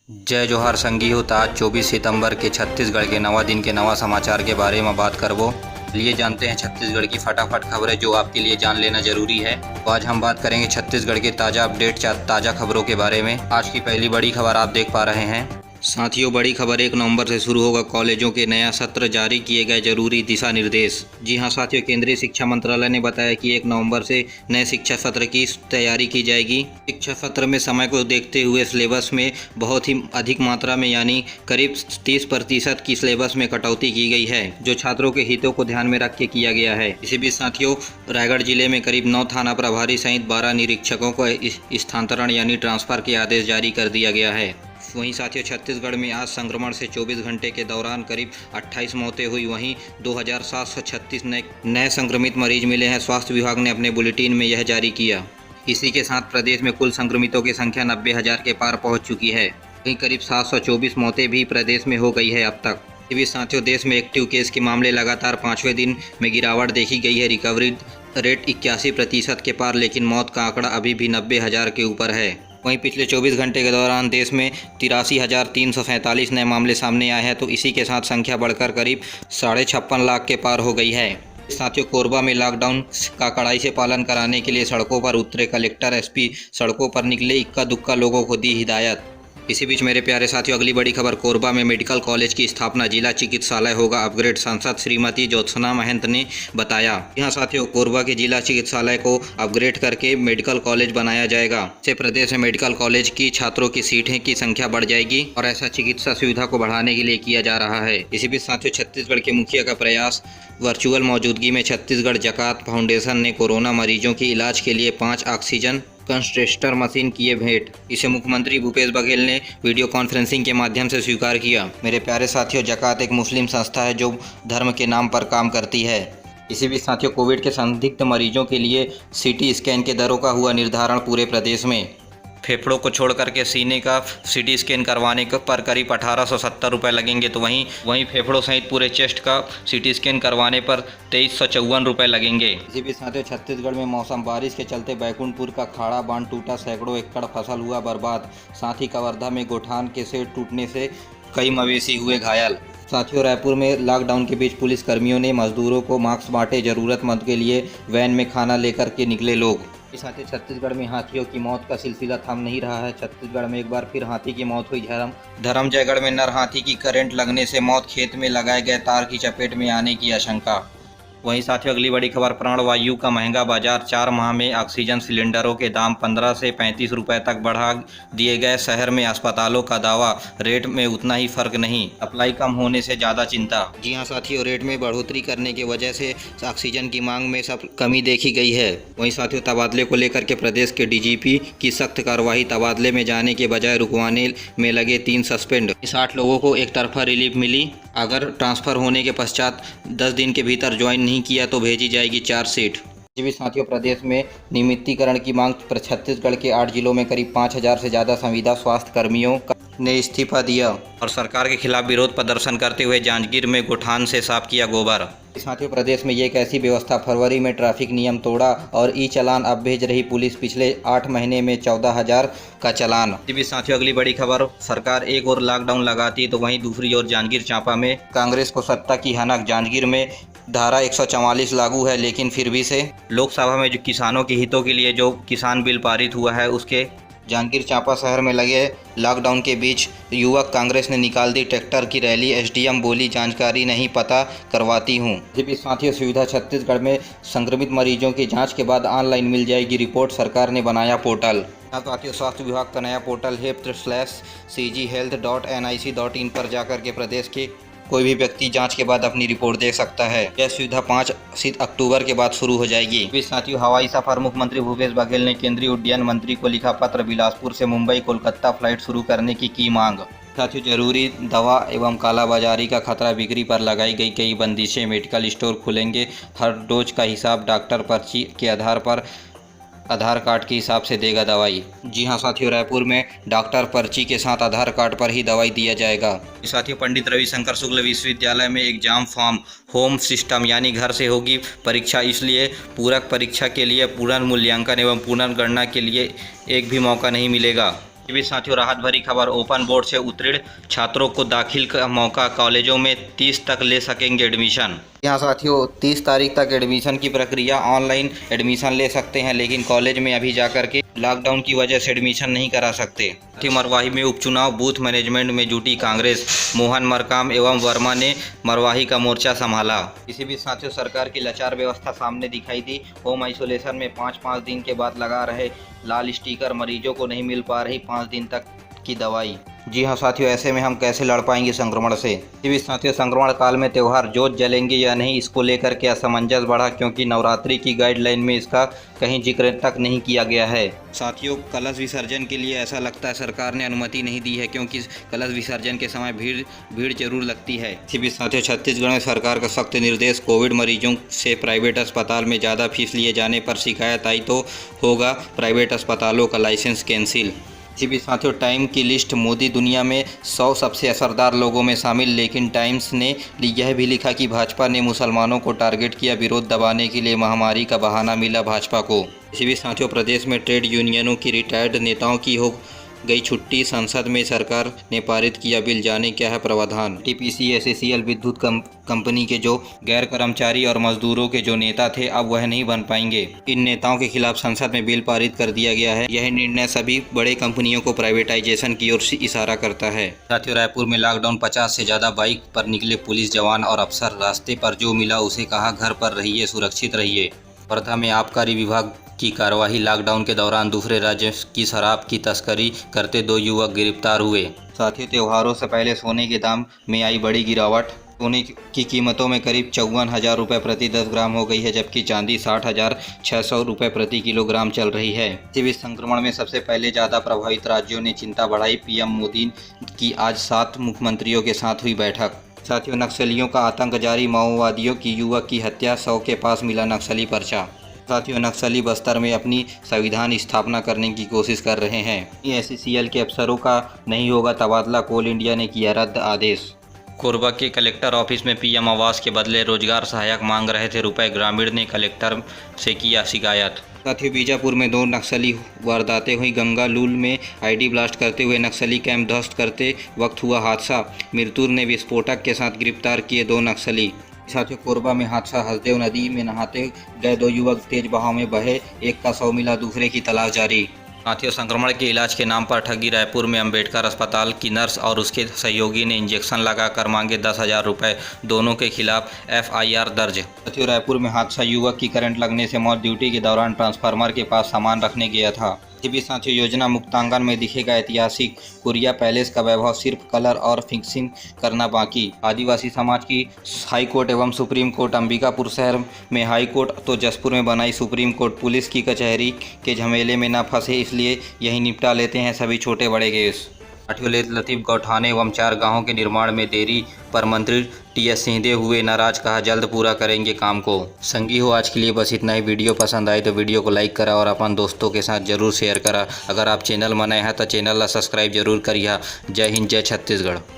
जय जोहार संगी तो आज 24 सितंबर के छत्तीसगढ़ के नवा दिन के नवा समाचार के बारे में बात करबो। लिए जानते हैं छत्तीसगढ़ की फटाफट खबरें जो आपके लिए जान लेना जरूरी है। तो आज हम बात करेंगे छत्तीसगढ़ के ताज़ा अपडेट ताज़ा खबरों के बारे में। आज की पहली बड़ी खबर आप देख पा रहे हैं। साथियों, बड़ी खबर 1 नवंबर से शुरू होगा कॉलेजों के नया सत्र, जारी किए गए जरूरी दिशा निर्देश। जी हां साथियों, केंद्रीय शिक्षा मंत्रालय ने बताया कि 1 नवंबर से नए शिक्षा सत्र की तैयारी की जाएगी। शिक्षा सत्र में समय को देखते हुए सिलेबस में बहुत ही अधिक मात्रा में यानी करीब 30% की सिलेबस में कटौती की गई है, जो छात्रों के हितों को ध्यान में रख के किया गया है। इसी बीच साथियों, रायगढ़ जिले में करीब 9 थाना प्रभारी सहित 12 निरीक्षकों को स्थानांतरण यानी ट्रांसफर के आदेश जारी कर दिया गया है। वहीं साथियों, छत्तीसगढ़ में आज संक्रमण से 24 घंटे के दौरान करीब 28 मौतें हुई। वहीं 2736 नए संक्रमित मरीज मिले हैं। स्वास्थ्य विभाग ने अपने बुलेटिन में यह जारी किया। इसी के साथ प्रदेश में कुल संक्रमितों की संख्या 90,000 के पार पहुंच चुकी है। वहीं करीब 724 मौतें भी प्रदेश में हो गई है अब तक। इस बीच साथियों, देश में एक्टिव केस के मामले लगातार 5वें दिन में गिरावट देखी गई है। रिकवरी रेट 81% के पार, लेकिन मौत का आंकड़ा अभी भी 90,000 के ऊपर है। वहीं पिछले 24 घंटे के दौरान देश में 83,347 नए मामले सामने आए हैं, तो इसी के साथ संख्या बढ़कर करीब 56.5 लाख के पार हो गई है। साथियों, कोरबा में लॉकडाउन का कड़ाई से पालन कराने के लिए सड़कों पर उतरे कलेक्टर, एसपी सड़कों पर निकले, इक्का दुक्का लोगों को दी हिदायत। इसी बीच मेरे प्यारे साथियों, अगली बड़ी खबर, कोरबा में मेडिकल कॉलेज की स्थापना, जिला चिकित्सालय होगा अपग्रेड, सांसद श्रीमती ज्योत्सना महंत ने बताया। यहाँ साथियों, कोरबा के जिला चिकित्सालय को अपग्रेड करके मेडिकल कॉलेज बनाया जाएगा। इससे प्रदेश में मेडिकल कॉलेज की छात्रों की सीटें की संख्या बढ़ जाएगी और ऐसा चिकित्सा सुविधा को बढ़ाने के लिए किया जा रहा है। इसी बीच साथियों, छत्तीसगढ़ के मुखिया का प्रयास, वर्चुअल मौजूदगी में छत्तीसगढ़ जकात फाउंडेशन ने कोरोना मरीजों के इलाज के लिए 5 ऑक्सीजन कंसंट्रेटर मशीन किए भेंट। इसे मुख्यमंत्री भूपेश बघेल ने वीडियो कॉन्फ्रेंसिंग के माध्यम से स्वीकार किया। मेरे प्यारे साथियों, जकात एक मुस्लिम संस्था है जो धर्म के नाम पर काम करती है। इसी बीच साथियों, कोविड के संदिग्ध मरीजों के लिए सीटी स्कैन के दरों का हुआ निर्धारण पूरे प्रदेश में। फेफड़ों को छोड़ करके सीने का सीटी स्कैन करवाने पर करीब 1870 रुपये लगेंगे, तो वहीं फेफड़ों सहित पूरे चेस्ट का सीटी स्कैन करवाने पर 2354 रुपये लगेंगे। इसी बीच साथियों, छत्तीसगढ़ में मौसम, बारिश के चलते बैकुंठपुर का खाड़ा बांध टूटा, सैकड़ों एकड़ फसल हुआ बर्बाद। साथ ही कवर्धा में गोठान के शेड टूटने से कई मवेशी हुए घायल। साथियों, रायपुर में लॉकडाउन के बीच पुलिस कर्मियों ने मजदूरों को मास्क बांटे, जरूरतमंद के लिए वैन में खाना लेकर के निकले लोग। साथ ही छत्तीसगढ़ में हाथियों की मौत का सिलसिला थम नहीं रहा है। छत्तीसगढ़ में एक बार फिर हाथी की मौत हुई। धर्मजयगढ़ में नर हाथी की करंट लगने से मौत, खेत में लगाए गए तार की चपेट में आने की आशंका। वहीं साथियों, अगली बड़ी खबर, प्राणवायु का महंगा बाजार, 4 माह में ऑक्सीजन सिलेंडरों के दाम 15 से 35 रुपए तक बढ़ा दिए गए। शहर में अस्पतालों का दावा, रेट में उतना ही फर्क नहीं, सप्लाई कम होने से ज़्यादा चिंता। जी हां साथियों, रेट में बढ़ोतरी करने की वजह से ऑक्सीजन की मांग में सब कमी देखी गई है। वहीं साथियों, तबादले को लेकर के प्रदेश के डीजीपी की सख्त कार्रवाई, तबादले में जाने के बजाय रुकवाने में लगे 3 सस्पेंड। 60 लोगों को एक तरफा रिलीफ मिली। अगर ट्रांसफर होने के पश्चात 10 दिन के भीतर ज्वाइन नहीं किया तो भेजी जाएगी चार्जशीट। इसी बीच साथियों, प्रदेश में नियमितीकरण की मांग पर छत्तीसगढ़ के 8 जिलों में करीब 5000 से ज़्यादा संविदा स्वास्थ्य कर्मियों ने इस्तीफा दिया और सरकार के खिलाफ विरोध प्रदर्शन करते हुए जांजगीर में गोठान से साफ किया गोबर। साथियों, प्रदेश में एक ऐसी व्यवस्था, फरवरी में ट्रैफिक नियम तोड़ा और ई चालान अब भेज रही पुलिस, पिछले 8 महीने में 14,000 का चालान। इसी बीच साथियों, अगली बड़ी खबर, सरकार एक और लॉकडाउन लगाती है तो वहीं दूसरी ओर जांजगीर चांपा में कांग्रेस को सत्ता की हनक। जांजगीर में धारा 144 लागू है, लेकिन फिर भी से लोकसभा में जो किसानों के हितों के लिए जो किसान बिल पारित हुआ है, उसके जांजगीर चांपा शहर में लगे लॉकडाउन के बीच युवक कांग्रेस ने निकाल दी ट्रैक्टर की रैली। एसडीएम बोली, जानकारी नहीं, पता करवाती हूँ। इसी बीच साथियों, सुविधा, छत्तीसगढ़ में संक्रमित मरीजों की जांच के बाद ऑनलाइन मिल जाएगी रिपोर्ट, सरकार ने बनाया पोर्टल। साथियों, स्वास्थ्य विभाग का नया पोर्टल health/cghealth.nic.in पर जाकर के प्रदेश के कोई भी व्यक्ति जांच के बाद अपनी रिपोर्ट देख सकता है। यह सुविधा 5 अक्टूबर के बाद शुरू हो जाएगी। इस साथियों, हवाई सफर, मुख्यमंत्री भूपेश बघेल ने केंद्रीय उड्डयन मंत्री को लिखा पत्र, बिलासपुर से मुंबई कोलकाता फ्लाइट शुरू करने की मांग। साथियों, जरूरी दवा एवं कालाबाजारी का खतरा, बिक्री पर लगाई गई कई बंदिशें, मेडिकल स्टोर खुलेंगे, हर डोज का हिसाब डॉक्टर पर्ची के आधार पर, आधार कार्ड के हिसाब से देगा दवाई। जी हां साथियों, रायपुर में डॉक्टर पर्ची के साथ आधार कार्ड पर ही दवाई दिया जाएगा। साथियों, पंडित रविशंकर शुक्ल विश्वविद्यालय में एग्जाम फॉर्म होम सिस्टम यानी घर से होगी परीक्षा, इसलिए पूरक परीक्षा के लिए पुनर्मूल्यांकन एवं पुनर्गणना के लिए एक भी मौका नहीं मिलेगा। ये भी साथियों राहत भरी खबर, ओपन बोर्ड से उत्तीर्ण छात्रों को दाखिल का मौका, कॉलेजों में 30 तक ले सकेंगे एडमिशन। यहाँ साथियों 30 तारीख तक एडमिशन की प्रक्रिया, ऑनलाइन एडमिशन ले सकते हैं, लेकिन कॉलेज में अभी जाकर के लॉकडाउन की वजह से एडमिशन नहीं करा सकते। मरवाही में उपचुनाव, बूथ मैनेजमेंट में जुटी कांग्रेस, मोहन मरकाम एवं वर्मा ने मरवाही का मोर्चा संभाला। इसी बीच साथियों सरकार की लाचार व्यवस्था सामने दिखाई दी। होम आइसोलेशन में 5-5 दिन के बाद लगा रहे लाल स्टिकर, मरीजों को नहीं मिल पा रही 5 दिन तक की दवाई। जी हाँ साथियों, ऐसे में हम कैसे लड़ पाएंगे संक्रमण से। इसी बीच साथियों संक्रमण काल में त्यौहार जोत जलेंगे या नहीं, इसको लेकर के असमंजस बढ़ा, क्योंकि नवरात्रि की गाइडलाइन में इसका कहीं जिक्र तक नहीं किया गया है। साथियों कलश विसर्जन के लिए ऐसा लगता है सरकार ने अनुमति नहीं दी है, क्योंकि कलश विसर्जन के समय भीड़ जरूर लगती है। इसी बीच साथियों छत्तीसगढ़ में सरकार का सख्त निर्देश, कोविड मरीजों से प्राइवेट अस्पताल में ज़्यादा फीस लिए जाने पर शिकायत आई तो होगा प्राइवेट अस्पतालों का लाइसेंस कैंसिल। इसी बीच साथियों टाइम की लिस्ट, मोदी दुनिया में 100 सबसे असरदार लोगों में शामिल, लेकिन टाइम्स ने यह भी लिखा कि भाजपा ने मुसलमानों को टारगेट किया, विरोध दबाने के लिए महामारी का बहाना मिला भाजपा को। इसी बीच साथियों प्रदेश में ट्रेड यूनियनों की रिटायर्ड नेताओं की हो गई छुट्टी, संसद में सरकार ने पारित किया बिल, जाने क्या है प्रावधान। टीपीसी एससीएल विद्युत कंपनी के जो गैर कर्मचारी और मजदूरों के जो नेता थे अब वह नहीं बन पाएंगे। इन नेताओं के खिलाफ संसद में बिल पारित कर दिया गया है। यह निर्णय सभी बड़े कंपनियों को प्राइवेटाइजेशन की ओर से इशारा करता है। साथियों रायपुर में लॉकडाउन, 50 से ज़्यादा बाइक पर निकले पुलिस जवान और अफसर, रास्ते पर जो मिला उसे कहा घर पर रहिए, सुरक्षित रहिए। वर्धा में आबकारी विभाग की कार्रवाई, लॉकडाउन के दौरान दूसरे राज्य की शराब की तस्करी करते 2 युवक गिरफ्तार हुए। साथियों त्योहारों से पहले सोने के दाम में आई बड़ी गिरावट, सोने की कीमतों में करीब 54,000 रुपये प्रति 10 ग्राम हो गई है, जबकि चांदी 60,600 रुपये प्रति किलोग्राम चल रही है। इसी बीच संक्रमण में सबसे पहले ज़्यादा प्रभावित राज्यों ने चिंता बढ़ाई, पीएम मोदी की आज 7 मुख्यमंत्रियों के साथ हुई बैठक। साथियों नक्सलियों का आतंक जारी, माओवादियों की युवक की हत्या, 100 के पास मिला नक्सली पर्चा। साथियों नक्सली बस्तर में अपनी संविधान स्थापना करने की कोशिश कर रहे हैं। एससीएल के अफसरों का नहीं होगा तबादला, कोल इंडिया ने किया रद्द आदेश। कोरबा के कलेक्टर ऑफिस में पीएम आवास के बदले रोजगार सहायक मांग रहे थे रुपए, ग्रामीण ने कलेक्टर से किया शिकायत। साथियों बीजापुर में 2 नक्सली वारदातें हुई, गंगालूल में आईडी ब्लास्ट करते हुए नक्सली कैंप ध्वस्त करते वक्त हुआ हादसा, मिरतुर ने विस्फोटक के साथ गिरफ्तार किए 2 नक्सली। साथियों कोरबा में हादसा, हसदेव नदी में नहाते गए 2 युवक तेज बहाव में बहे, एक का शव मिला, दूसरे की तलाश जारी। साथियों संक्रमण के इलाज के नाम पर ठगी, रायपुर में अंबेडकर अस्पताल की नर्स और उसके सहयोगी ने इंजेक्शन लगाकर मांगे 10,000 रुपये, दोनों के खिलाफ FIR दर्ज। साथियों रायपुर में हादसा, युवक की करंट लगने से मौत, ड्यूटी के दौरान ट्रांसफार्मर के पास सामान रखने गया था। इसी बीच साथियों योजना मुक्तांगन में दिखेगा ऐतिहासिक कुरिया पैलेस का वैभव, सिर्फ कलर और फिक्सिंग करना बाकी। आदिवासी समाज की हाई कोर्ट एवं सुप्रीम कोर्ट, अंबिकापुर शहर में हाई कोर्ट तो जसपुर में बनाई सुप्रीम कोर्ट, पुलिस की कचहरी के झमेले में न फंसे इसलिए यही निपटा लेते हैं सभी छोटे बड़े केस। लतीफ गौठाने एवं 4 गांवों के निर्माण में देरी पर मंत्री TS सिंहदेव हुए नाराज, कहा जल्द पूरा करेंगे काम को। संगी हो आज के लिए बस इतना ही। वीडियो पसंद आए तो वीडियो को लाइक करा और अपन दोस्तों के साथ जरूर शेयर करा। अगर आप चैनल में नए हैं तो चैनल ला सब्सक्राइब जरूर करिए। जय हिंद, जय छत्तीसगढ़।